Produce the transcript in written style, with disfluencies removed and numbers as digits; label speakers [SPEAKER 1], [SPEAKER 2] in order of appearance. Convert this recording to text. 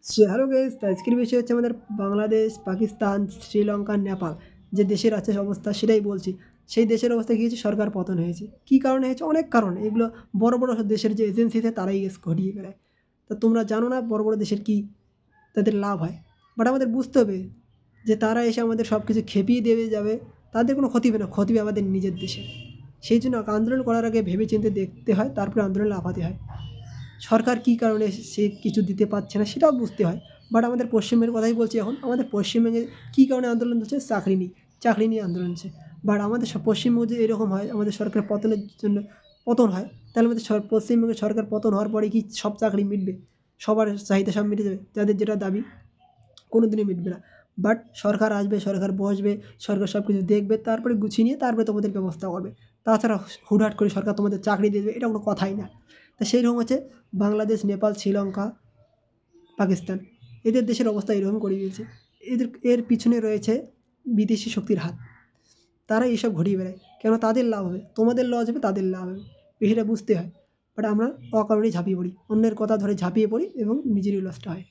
[SPEAKER 1] So hello guys, তো আজকের বিষয় হচ্ছে আমাদের বাংলাদেশ, পাকিস্তান, শ্রীলঙ্কা, নেপাল যে দেশের আছে অবস্থা সেটাই বলছি। সেই দেশের অবস্থা কী হয়েছে, সরকার পতন হয়েছে। কী কারণে হয়েছে? অনেক কারণ। এগুলো বড় বড় দেশের যে এজেন্সি আছে তারাই ঘটিয়ে বেড়ায়। তা তোমরা জানো না বড় বড় দেশের কী তাদের লাভ হয়? বাট আমাদের বুঝতে হবে যে তারা এসে আমাদের সব কিছু খেপিয়ে দিয়ে যাবে, তাদের কোনো ক্ষতি হবে না, ক্ষতি হবে আমাদের নিজের দেশের। সেই জন্য আন্দোলন করার আগে ভেবে চিন্তে দেখতে হয়, তারপরে আন্দোলনে লাফাতে হয়। সরকার কী কারণে সে কিছু দিতে পারছে না সেটাও বুঝতে হয়। বাট আমাদের পশ্চিমবঙ্গের কথাই বলছি এখন। আমাদের পশ্চিমবঙ্গে কী কারণে আন্দোলন হচ্ছে? চাকরি নিয়ে আন্দোলন হচ্ছে। বাট আমাদের পশ্চিমবঙ্গে যদি এরকম হয়, আমাদের সরকার পতনের জন্য পতন হয়, তাহলে আমাদের পশ্চিমবঙ্গের সরকার পতন হওয়ার পরে কি সব চাকরি মিটবে? সবার চাহিদা সব মিটে যাবে? যাদের যেটা দাবি কোনো দিনই মিটবে না। বাট সরকার আসবে, সরকার বসবে, সরকার সব কিছু দেখবে, তারপরে গুছিয়ে নিয়ে তারপরে তোমাদের ব্যবস্থা করবে। তাছাড়া হুটহাট করে সরকার তোমাদের চাকরি দিয়ে দেবে, এটা কোনো কথাই না। তা সেইরকম হচ্ছে বাংলাদেশ, নেপাল, শ্রীলঙ্কা, পাকিস্তান, এদের দেশের অবস্থা এরকম করে দিয়েছে। এর পিছনে রয়েছে বিদেশি শক্তির হাত। তারা এইসব ঘটিয়ে বেড়ায়। কেন? তাদের লাভ হবে, তোমাদের লস হবে, তাদের লাভ হবে, বিষয়টা বুঝতে হয়। বাট আমরা অকারণেই ঝাঁপিয়ে পড়ি, অন্যের কথা ধরে ঝাঁপিয়ে পড়ি এবং নিজেরই লসটা হয়।